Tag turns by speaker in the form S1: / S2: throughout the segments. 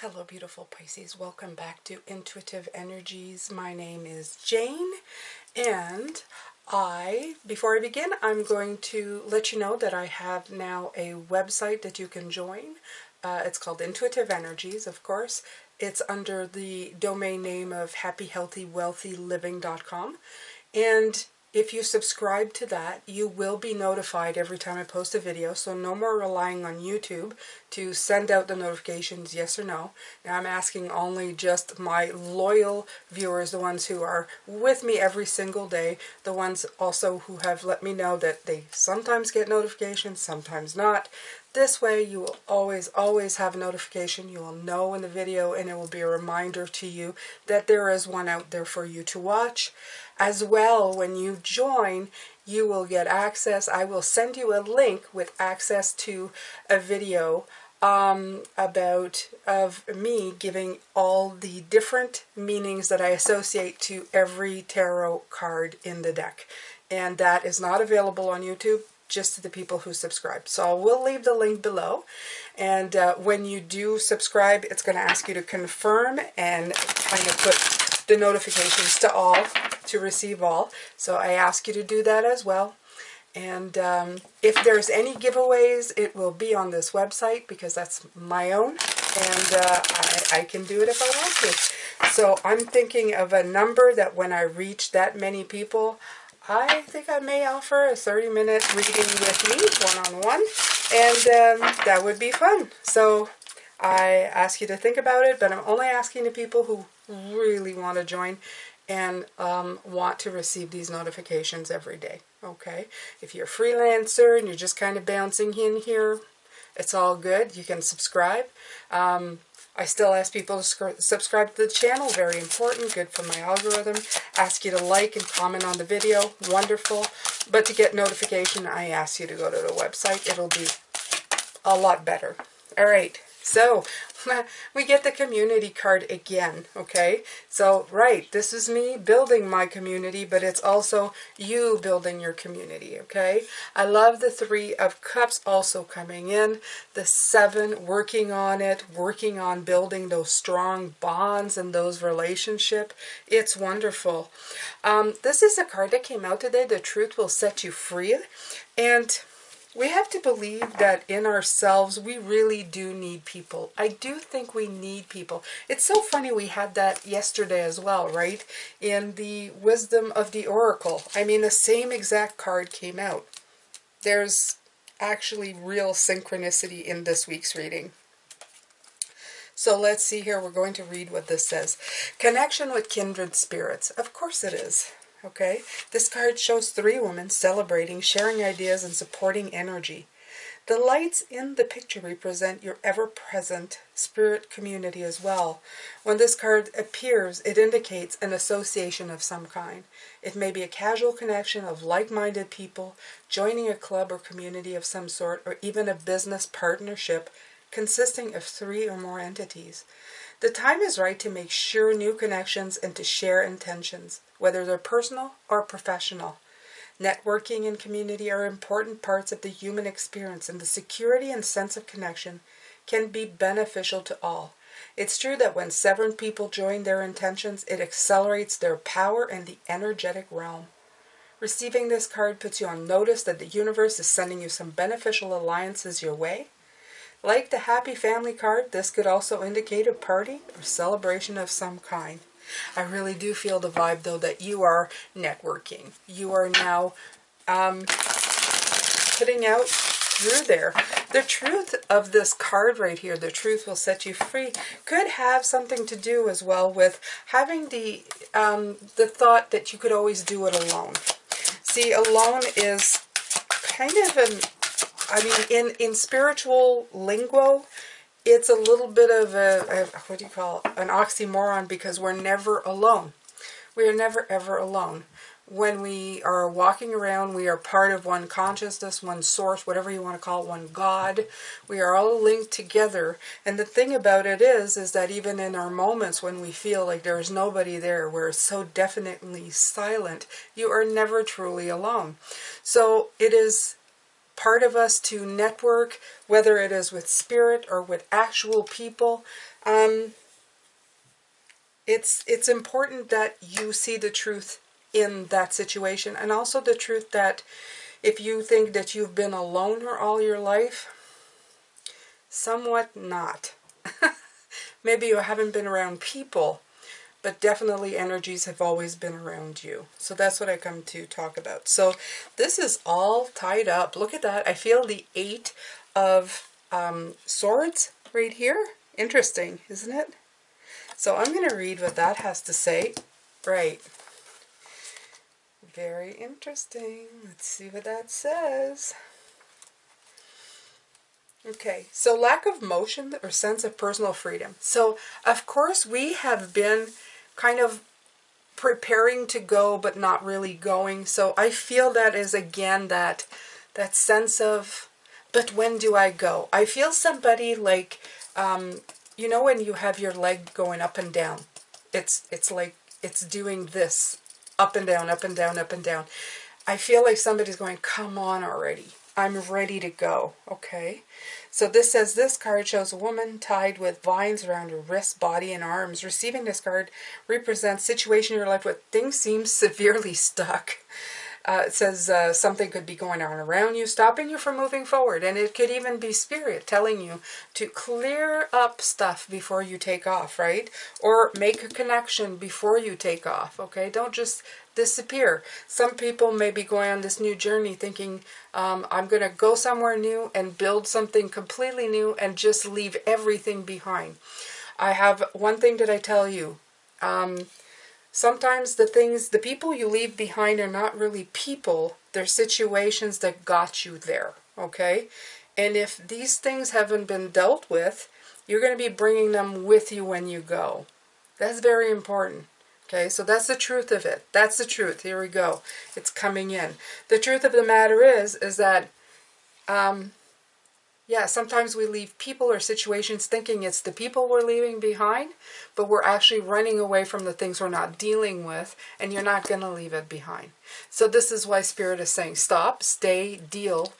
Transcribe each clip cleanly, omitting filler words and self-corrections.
S1: Hello, beautiful Pisces. Welcome back to Intuitive Energies. My name is Jane, and before I begin, I'm going to let you know that I have now a website that you can join. It's called Intuitive Energies, of course. It's under the domain name of happyhealthywealthyliving.com. And if you subscribe to that, you will be notified every time I post a video, so no more relying on YouTube to send out the notifications, yes or no. Now I'm asking only just my loyal viewers, the ones who are with me every single day, the ones also who have let me know that they sometimes get notifications, sometimes not. This way you will always have a notification. You will know when the video, and it will be a reminder to you that there is one out there for you to watch. As well, when you join, you will get access. I will send you a link with access to a video of me giving all the different meanings that I associate to every tarot card in the deck. And that is not available on YouTube, just to the people who subscribe. So we'll leave the link below. And when you do subscribe, it's going to ask you to confirm and kind of put the notifications to all, to receive all. So I ask you to do that as well. And if there's any giveaways, it will be on this website because that's my own. And I can do it if I want to. So I'm thinking of a number that when I reach that many people, I think I may offer a 30-minute reading with me, one-on-one, and that would be fun. So I ask you to think about it, but I'm only asking the people who really want to join and want to receive these notifications every day, okay? If you're a freelancer and you're just kind of bouncing in here, it's all good. You can subscribe. I still ask people to subscribe to the channel. Very important. Good for my algorithm. Ask you to like and comment on the video. Wonderful. But to get notification, I ask you to go to the website. It'll be a lot better. All right. So we get the community card again, okay? So, right, this is me building my community, but it's also you building your community, okay? I love the 3 of Cups also coming in, the 7 working on it, working on building those strong bonds and those relationships. It's wonderful. This is a card that came out today, The Truth Will Set You Free, and we have to believe that in ourselves, we really do need people. I do think we need people. It's so funny we had that yesterday as well, right? In the Wisdom of the Oracle. I mean, the same exact card came out. There's actually real synchronicity in this week's reading. So let's see here. We're going to read what this says. Connection with kindred spirits. Of course it is. Okay, this card shows 3 women celebrating, sharing ideas, and supporting energy. The lights in the picture represent your ever-present spirit community as well. When this card appears, it indicates an association of some kind. It may be a casual connection of like-minded people, joining a club or community of some sort, or even a business partnership consisting of 3 or more entities. The time is right to make sure new connections and to share intentions, whether they're personal or professional. Networking and community are important parts of the human experience, and the security and sense of connection can be beneficial to all. It's true that when 7 people join their intentions, it accelerates their power in the energetic realm. Receiving this card puts you on notice that the universe is sending you some beneficial alliances your way. Like the Happy Family card, this could also indicate a party or celebration of some kind. I really do feel the vibe, though, that you are networking. You are now putting out through there. The truth of this card right here, the truth will set you free, could have something to do as well with having the thought that you could always do it alone. See, alone is kind of in spiritual lingo, it's a little bit of what do you call it? An oxymoron, because we're never alone. We are never ever alone. When we are walking around, we are part of one consciousness, one source, whatever you want to call it, one God. We are all linked together. And the thing about it is that even in our moments when we feel like there is nobody there, where it's so definitely silent, you are never truly alone. So it is part of us to network, whether it is with spirit or with actual people. It's important that you see the truth in that situation, and also the truth that if you think that you've been a loner all your life, somewhat not. Maybe you haven't been around people, but definitely energies have always been around you. So that's what I come to talk about. So this is all tied up. Look at that. I feel the 8 of Swords right here. Interesting, isn't it? So I'm going to read what that has to say. Right. Very interesting. Let's see what that says. Okay, so lack of motion or sense of personal freedom. So, of course, we have been kind of preparing to go, but not really going. So I feel that is, again, that sense of, but when do I go? I feel somebody like, you know, when you have your leg going up and down, it's like it's doing this, up and down, up and down, up and down. I feel like somebody's going, come on already. I'm ready to go. Okay. So this says, this card shows a woman tied with vines around her wrists, body, and arms. Receiving this card represents situation in your life where things seem severely stuck. It says something could be going on around you, stopping you from moving forward. And it could even be spirit telling you to clear up stuff before you take off, right? Or make a connection before you take off, okay? Don't just disappear. Some people may be going on this new journey thinking, I'm going to go somewhere new and build something completely new and just leave everything behind. I have one thing that I tell you. Sometimes the people you leave behind are not really people. They're situations that got you there, okay? And if these things haven't been dealt with, you're going to be bringing them with you when you go. That's very important. Okay, so that's the truth of it. That's the truth. Here we go. It's coming in. The truth of the matter is that, yeah, sometimes we leave people or situations thinking it's the people we're leaving behind, but we're actually running away from the things we're not dealing with, and you're not going to leave it behind. So this is why Spirit is saying stop, stay, deal,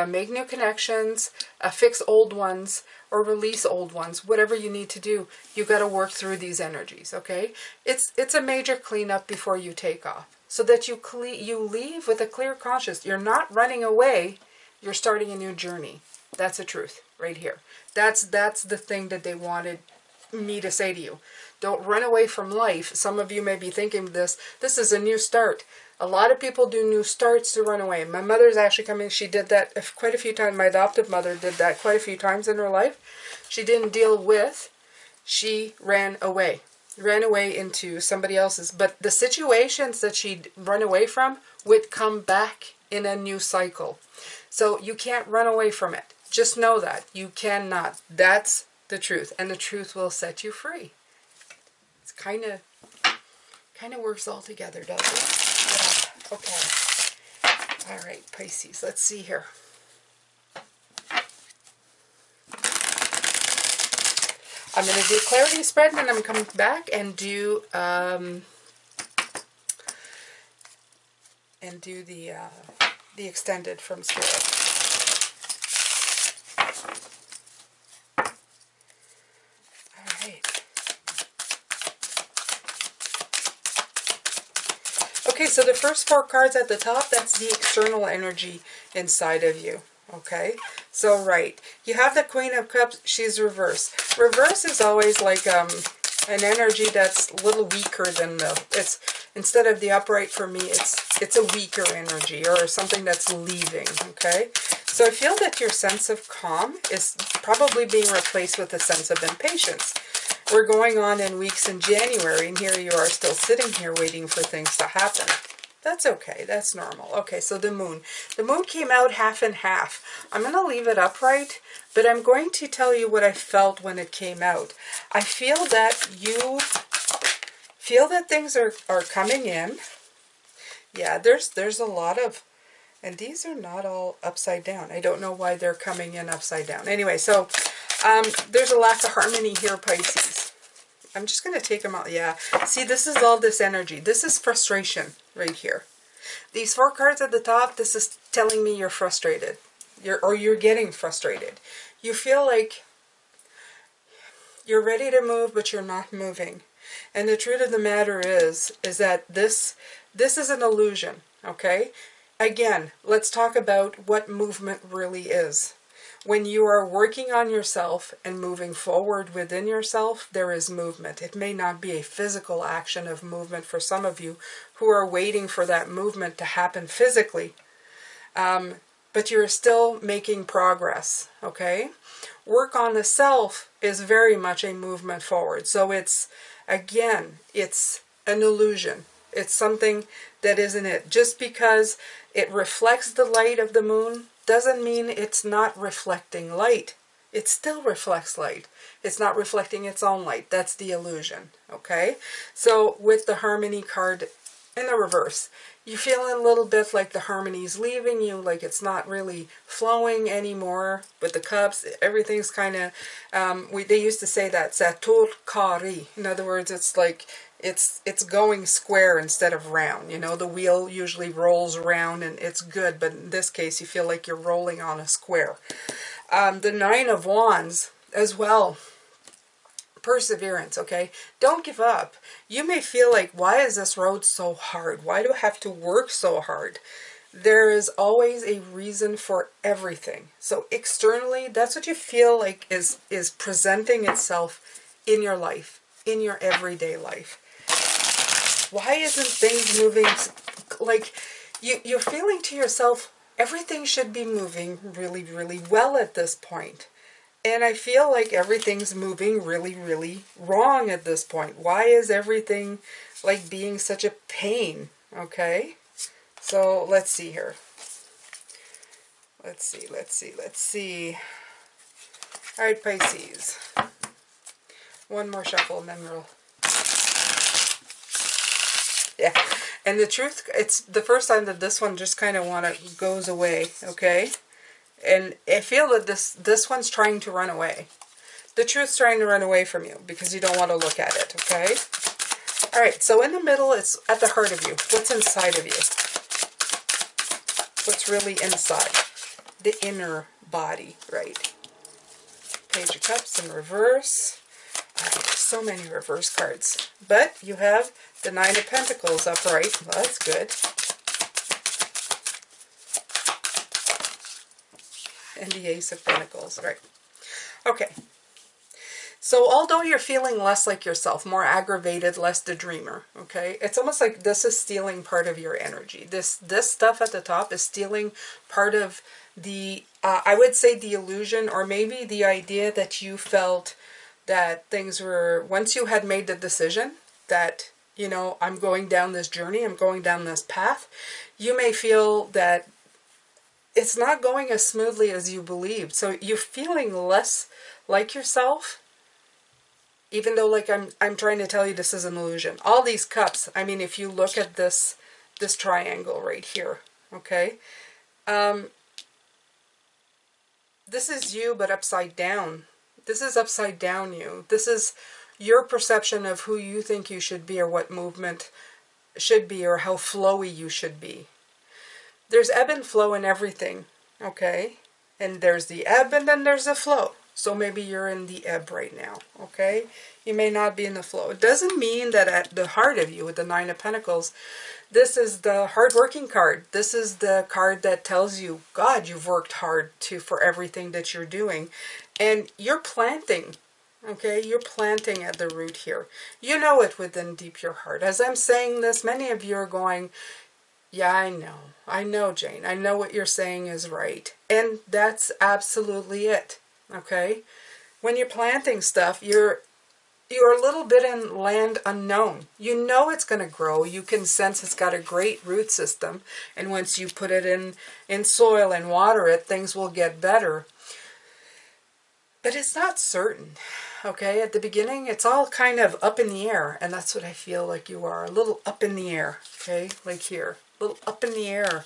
S1: make new connections, fix old ones, or release old ones. Whatever you need to do, you got to work through these energies, okay? It's a major cleanup before you take off, so that you leave with a clear conscience. You're not running away, you're starting a new journey. That's the truth right here. That's the thing that they wanted me to say to you. Don't run away from life. Some of you may be thinking this is a new start. A lot of people do new starts to run away. My mother's actually coming. She did that quite a few times. My adoptive mother did that quite a few times in her life. She didn't deal with. She ran away. Ran away into somebody else's. But the situations that she'd run away from would come back in a new cycle. So you can't run away from it. Just know that. You cannot. That's the truth. And the truth will set you free. It's kind of works all together, doesn't it? Yeah. Okay. All right, Pisces. Let's see here. I'm going to do clarity spread, and then I'm coming back and do the extended from Spirit. All right. Okay, so the first 4 cards at the top, that's the external energy inside of you. Okay, so right, you have the Queen of Cups. She's reverse. Reverse is always like an energy that's a little weaker than it's instead of the upright. For me, it's a weaker energy or something that's leaving. Okay, so I feel that your sense of calm is probably being replaced with a sense of impatience. We're going on in weeks in January, and here you are still sitting here waiting for things to happen. That's okay. That's normal. Okay, so the moon. The moon came out half and half. I'm going to leave it upright, but I'm going to tell you what I felt when it came out. I feel that you feel that things are coming in. Yeah, there's a lot of, and these are not all upside down. I don't know why they're coming in upside down. Anyway, so there's a lack of harmony here, Pisces. I'm just going to take them out. Yeah. See, this is all this energy. This is frustration right here. These 4 cards at the top, this is telling me you're frustrated. you're getting frustrated. You feel like you're ready to move, but you're not moving. And the truth of the matter is that this is an illusion, okay? Again, let's talk about what movement really is. When you are working on yourself and moving forward within yourself, there is movement. It may not be a physical action of movement for some of you who are waiting for that movement to happen physically, but you're still making progress, okay? Work on the self is very much a movement forward. So it's, again, it's an illusion. It's something that isn't it. Just because it reflects the light of the moon doesn't mean it's not reflecting light. It still reflects light. It's not reflecting its own light. That's the illusion, okay? So with the Harmony card in the reverse, you're feeling a little bit like the harmony's leaving you, like it's not really flowing anymore. With the cups, everything's kind of, they used to say that, satur kari. In other words, it's like, it's going square instead of round. You know, the wheel usually rolls around and it's good, but in this case, you feel like you're rolling on a square. The Nine of Wands as well. Perseverance, okay? Don't give up. You may feel like, why is this road so hard? Why do I have to work so hard? There is always a reason for everything. So externally, that's what you feel like is presenting itself in your life, in your everyday life. Why isn't things moving? Like, you're feeling to yourself, everything should be moving really, really well at this point. And I feel like everything's moving really, really wrong at this point. Why is everything like being such a pain? Okay, so let's see here. Let's see. All right, Pisces. One more shuffle and then we'll... Yeah, and the truth, it's the first time that this one just kind of goes away, okay? And I feel that this one's trying to run away. The truth's trying to run away from you because you don't want to look at it, okay? All right, so in the middle, it's at the heart of you. What's inside of you? What's really inside? The inner body, right? Page of Cups in reverse. There's so many reverse cards. But you have the Nine of Pentacles upright. Well, that's good. And the Ace of Pentacles, right? Okay. So although you're feeling less like yourself, more aggravated, less the dreamer, okay? It's almost like this is stealing part of your energy. This stuff at the top is stealing part of the, I would say the illusion, or maybe the idea that you felt that things were, once you had made the decision that, you know, I'm going down this journey, I'm going down this path, you may feel that it's not going as smoothly as you believed. So you're feeling less like yourself, even though, like, I'm trying to tell you this is an illusion. All these cups, I mean, if you look at this triangle right here, okay? This is you, but upside down. This is upside down you. This is your perception of who you think you should be, or what movement should be, or how flowy you should be. There's ebb and flow in everything, okay? And there's the ebb and then there's the flow. So maybe you're in the ebb right now, okay? You may not be in the flow. It doesn't mean that at the heart of you with the Nine of Pentacles, this is the hard-working card. This is the card that tells you, God, you've worked hard for everything that you're doing. And you're planting, okay? You're planting at the root here. You know it within deep your heart. As I'm saying this, many of you are going, yeah, I know, Jane. I know what you're saying is right. And that's absolutely it, okay? When you're planting stuff, you're a little bit in land unknown. You know it's going to grow. You can sense it's got a great root system. And once you put it in soil and water it, things will get better. But it's not certain, okay? At the beginning, it's all kind of up in the air. And that's what I feel like you are, a little up in the air, okay? Like here. Little up in the air.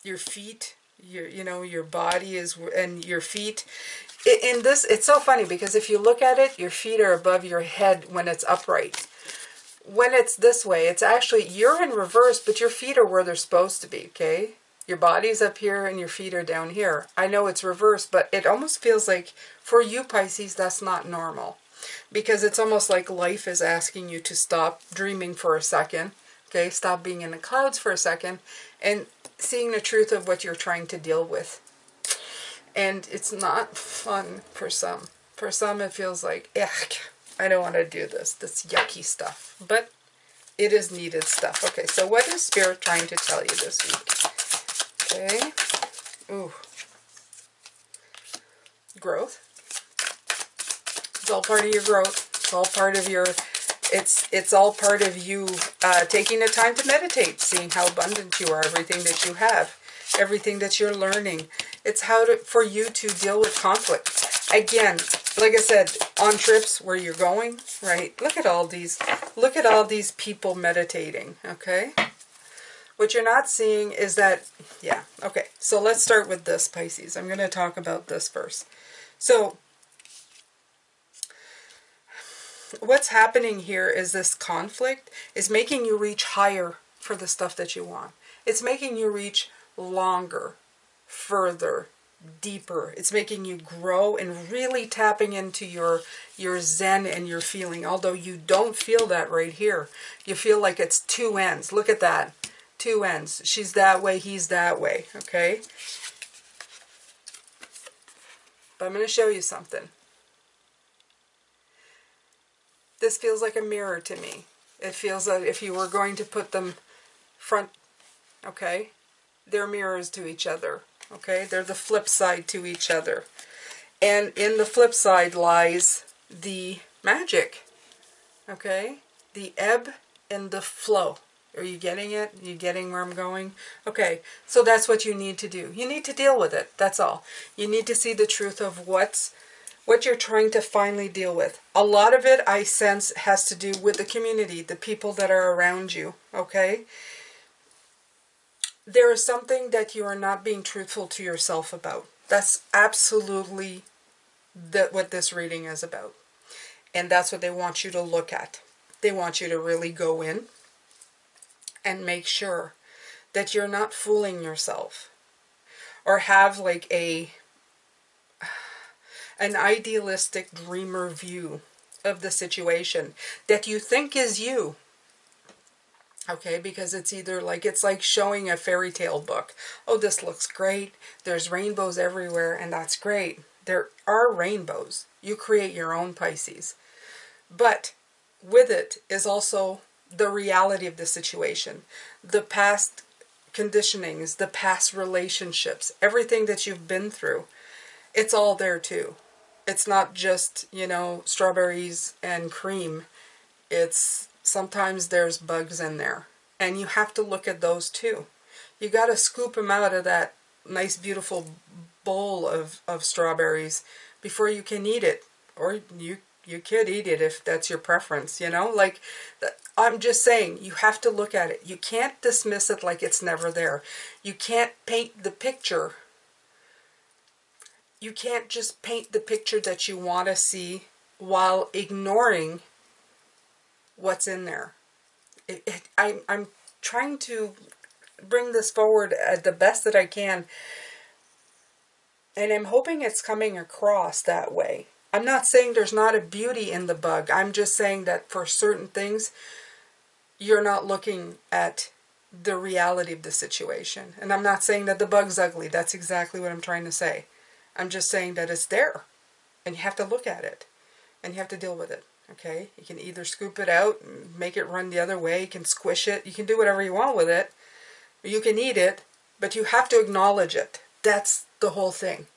S1: Your feet, your body is, and your feet. In this, it's so funny because if you look at it, your feet are above your head when it's upright. When it's this way, it's actually, you're in reverse, but your feet are where they're supposed to be, okay? Your body's up here and your feet are down here. I know it's reversed, but it almost feels like for you, Pisces, that's not normal. Because it's almost like life is asking you to stop dreaming for a second. Okay, stop being in the clouds for a second and seeing the truth of what you're trying to deal with. And it's not fun for some. For some, it feels like, ugh, I don't want to do this yucky stuff. But it is needed stuff. Okay, so what is Spirit trying to tell you this week? Okay. Ooh. Growth. It's all part of your growth. It's all part of your... It's all part of you taking the time to meditate, seeing how abundant you are, everything that you have, everything that you're learning. It's for you to deal with conflict. Again, like I said, on trips where you're going, right? Look at all these people meditating, okay? What you're not seeing is that, yeah, okay. So let's start with this, Pisces. I'm going to talk about this first. So what's happening here is this conflict is making you reach higher for the stuff that you want. It's making you reach longer, further, deeper. It's making you grow and really tapping into your zen and your feeling. Although you don't feel that right here. You feel like it's two ends. Look at that. Two ends. She's that way, he's that way. Okay? But I'm going to show you something. This feels like a mirror to me. It feels like if you were going to put them front, okay? They're mirrors to each other, okay? They're the flip side to each other. And in the flip side lies the magic, okay? The ebb and the flow. Are you getting it? Are you getting where I'm going? Okay, so that's what you need to do. You need to deal with it, that's all. You need to see the truth of what you're trying to finally deal with. A lot of it, I sense, has to do with the community, the people that are around you, okay? There is something that you are not being truthful to yourself about. That's absolutely what this reading is about. And that's what they want you to look at. They want you to really go in and make sure that you're not fooling yourself. Or have like an idealistic dreamer view of the situation that you think is you. Okay, because it's either like, it's like showing a fairy tale book. Oh, this looks great. There's rainbows everywhere, and that's great. There are rainbows. You create your own, Pisces. But with it is also the reality of the situation. The past conditionings, the past relationships, everything that you've been through. It's all there too. It's not just, strawberries and cream. It's sometimes there's bugs in there. And you have to look at those too. You got to scoop them out of that nice, beautiful bowl of strawberries before you can eat it. Or you could eat it if that's your preference, Like, I'm just saying, you have to look at it. You can't dismiss it like it's never there. You can't paint the picture. You can't just paint the picture that you want to see while ignoring what's in there. I'm trying to bring this forward the best that I can, and I'm hoping it's coming across that way. I'm not saying there's not a beauty in the bug. I'm just saying that for certain things, you're not looking at the reality of the situation. And I'm not saying that the bug's ugly. That's exactly what I'm trying to say. I'm just saying that it's there, and you have to look at it, and you have to deal with it, okay? You can either scoop it out, and make it run the other way, you can squish it, you can do whatever you want with it, or you can eat it, but you have to acknowledge it. That's the whole thing.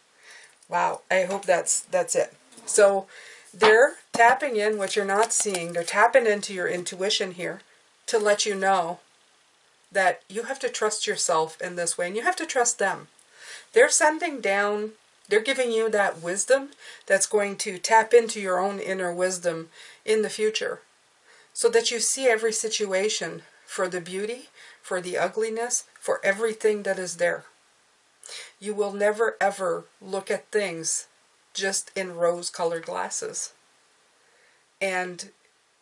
S1: Wow, I hope that's it. So they're tapping in what you're not seeing. They're tapping into your intuition here to let you know that you have to trust yourself in this way, and you have to trust them. They're sending down... They're giving you that wisdom that's going to tap into your own inner wisdom in the future, so that you see every situation for the beauty, for the ugliness, for everything that is there. You will never ever look at things just in rose-colored glasses. And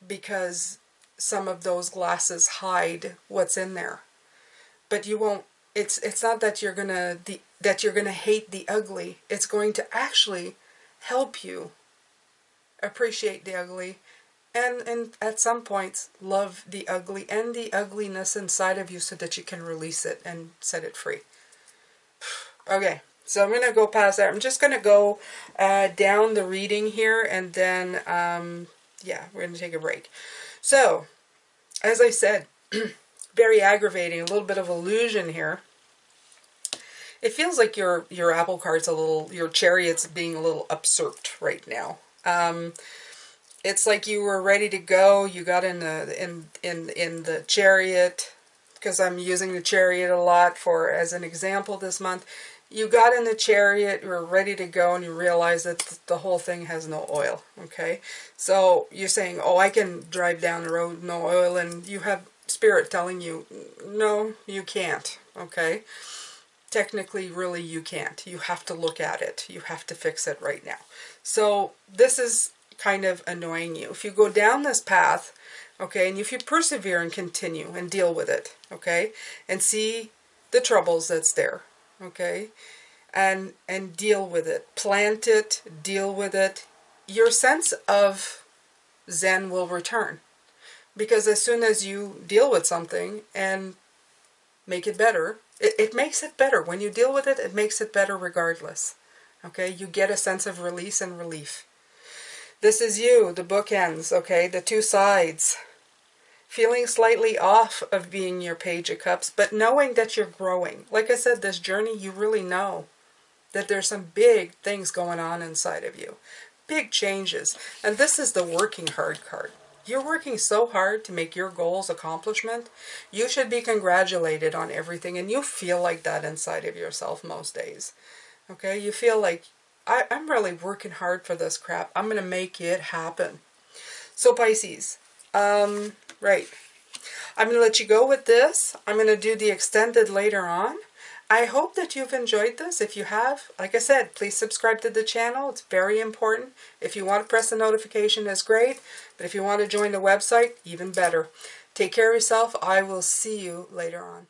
S1: because some of those glasses hide what's in there. But you won't it's not that you're gonna hate the ugly. It's going to actually help you appreciate the ugly, and at some points love the ugly and the ugliness inside of you, so that you can release it and set it free. Okay, so I'm gonna go past that. I'm just gonna go down the reading here, and then yeah, we're gonna take a break. So, as I said, very aggravating, a little bit of illusion here. It feels like your apple cart's a little, your chariot's being a little usurped right now. It's like you were ready to go. You got in the chariot, because I'm using the chariot a lot as an example this month. You got in the chariot, you were ready to go, and you realize that the whole thing has no oil. Okay, so you're saying, "Oh, I can drive down the road, no oil," and you have Spirit telling you, "No, you can't." Okay. Technically, really, you can't. You have to look at it. You have to fix it right now. So this is kind of annoying you. If you go down this path, okay, and if you persevere and continue and deal with it, okay, and see the troubles that's there, okay, and deal with it, plant it, deal with it, your sense of Zen will return. Because as soon as you deal with something and make it better, it makes it better. When you deal with it, it makes it better regardless. Okay, you get a sense of release and relief. This is you, the bookends, okay, the two sides. Feeling slightly off of being your Page of Cups, but knowing that you're growing. Like I said, this journey, you really know that there's some big things going on inside of you. Big changes. And this is the working hard card. You're working so hard to make your goals accomplishment. You should be congratulated on everything, and you feel like that inside of yourself most days. Okay, you feel like, I'm really working hard for this crap. I'm going to make it happen. So Pisces, right. I'm going to let you go with this. I'm going to do the extended later on. I hope that you've enjoyed this. If you have, like I said, please subscribe to the channel. It's very important. If you want to press the notification, that's great. But if you want to join the website, even better. Take care of yourself. I will see you later on.